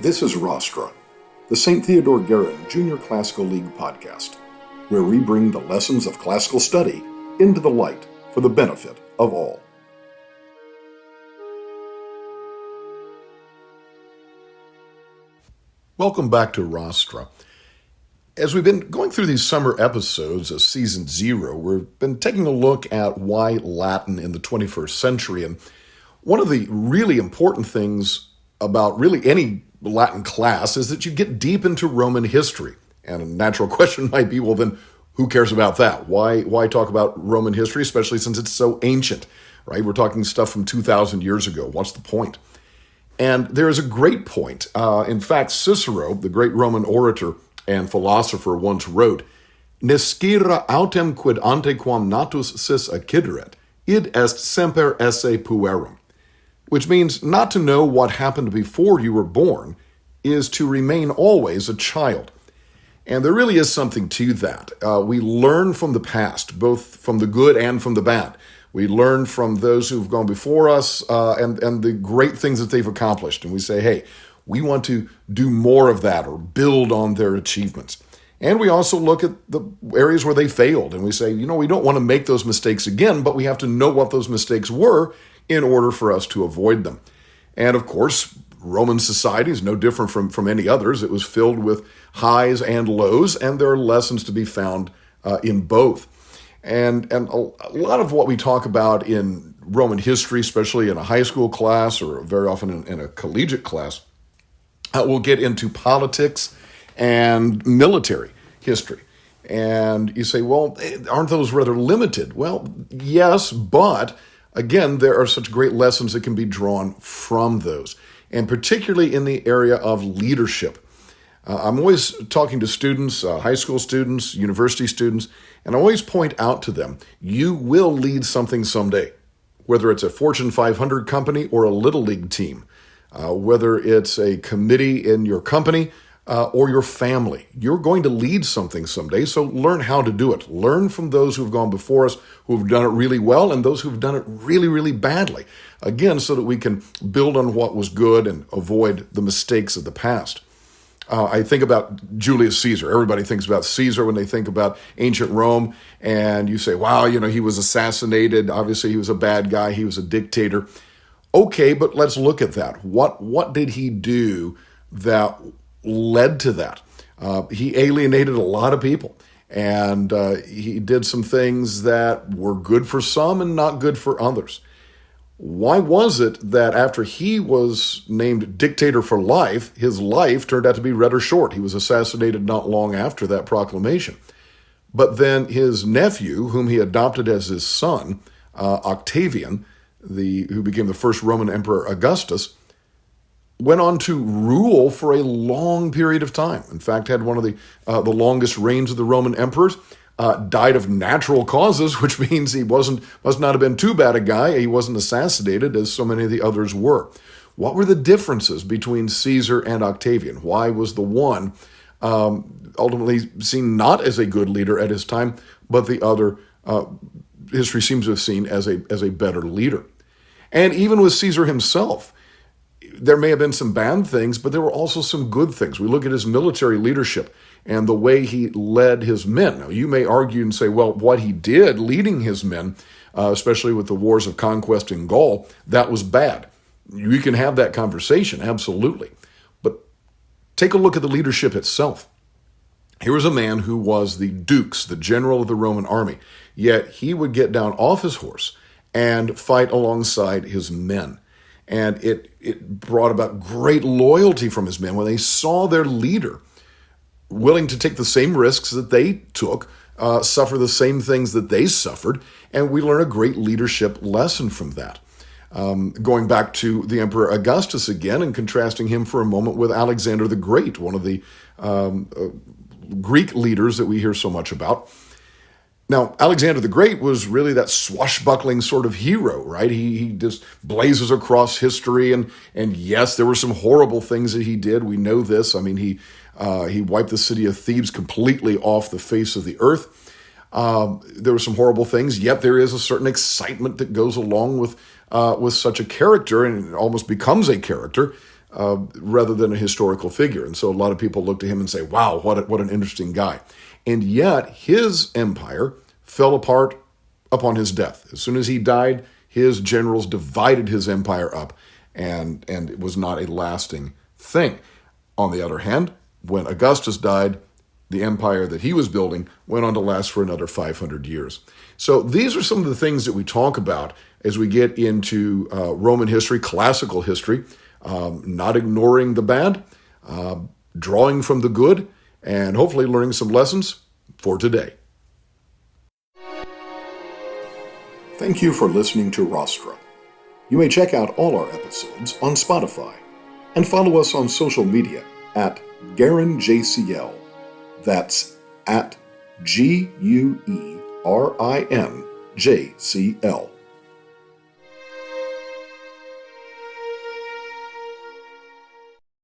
This is Rostra, the St. Theodore Guerin Junior Classical League podcast, where we bring the lessons of classical study into the light for the benefit of all. Welcome back to Rostra. As we've been going through these summer episodes of Season 0, we've been taking a look at why Latin in the 21st century. And one of the really important things about really any Latin class is that you get deep into Roman history. And a natural question might be, well, then who cares about that? Why talk about Roman history, especially since it's so ancient, right? We're talking stuff from 2,000 years ago. What's the point? And there is a great point. In fact, Cicero, the great Roman orator and philosopher, once wrote, "Nescire autem quid antequam natus sis accideret, id est semper esse puerum," which means not to know what happened before you were born is to remain always a child. And there really is something to that. We learn from the past, both from the good and from the bad. We learn from those who've gone before us and the great things that they've accomplished. And we say, hey, we want to do more of that or build on their achievements. And we also look at the areas where they failed. And we say, we don't want to make those mistakes again, but we have to know what those mistakes were in order for us to avoid them. And of course, Roman society is no different from any others. It was filled with highs and lows, and there are lessons to be found in both. And a lot of what we talk about in Roman history, especially in a high school class or very often in a collegiate class, we'll get into politics and military history. And you say, well, aren't those rather limited? Well, yes, but again, there are such great lessons that can be drawn from those, and particularly in the area of leadership. I'm always talking to students, high school students, university students, and I always point out to them, you will lead something someday, whether it's a Fortune 500 company or a Little League team, whether it's a committee in your company or your family. You're going to lead something someday, so learn how to do it. Learn from those who've gone before us, who've done it really well, and those who've done it really, really badly. Again, so that we can build on what was good and avoid the mistakes of the past. I think about Julius Caesar. Everybody thinks about Caesar when they think about ancient Rome, and you say, wow, he was assassinated. Obviously, he was a bad guy. He was a dictator. Okay, but let's look at that. What did he do that led to that? He alienated a lot of people, and he did some things that were good for some and not good for others. Why was it that after he was named dictator for life, his life turned out to be rather short? He was assassinated not long after that proclamation. But then his nephew, whom he adopted as his son, Octavian, who became the first Roman Emperor Augustus, went on to rule for a long period of time. In fact, had one of the longest reigns of the Roman emperors. Died of natural causes, which means he must not have been too bad a guy. He wasn't assassinated as so many of the others were. What were the differences between Caesar and Octavian? Why was the one ultimately seen not as a good leader at his time, but the other history seems to have seen as a better leader? And even with Caesar himself, there may have been some bad things, but there were also some good things. We look at his military leadership and the way he led his men. Now, you may argue and say, well, what he did leading his men, especially with the wars of conquest in Gaul, that was bad. You can have that conversation, absolutely. But take a look at the leadership itself. Here was a man who was the dux, the general of the Roman army, yet he would get down off his horse and fight alongside his men. And it brought about great loyalty from his men when they saw their leader willing to take the same risks that they took, suffer the same things that they suffered, and we learn a great leadership lesson from that. Going back to the Emperor Augustus again and contrasting him for a moment with Alexander the Great, one of the Greek leaders that we hear so much about. Now, Alexander the Great was really that swashbuckling sort of hero, right? He just blazes across history, and yes, there were some horrible things that he did. We know this. I mean, he wiped the city of Thebes completely off the face of the earth. There were some horrible things, yet there is a certain excitement that goes along with with such a character, and almost becomes a character rather than a historical figure. And so a lot of people look to him and say, wow, what an interesting guy. And yet his empire fell apart upon his death. As soon as he died, his generals divided his empire up, and it was not a lasting thing. On the other hand, when Augustus died, the empire that he was building went on to last for another 500 years. So these are some of the things that we talk about as we get into Roman history, classical history, not ignoring the bad, drawing from the good, and hopefully learning some lessons for today. Thank you for listening to Rostra. You may check out all our episodes on Spotify and follow us on social media at GarinJCL. That's at GuerinJCL.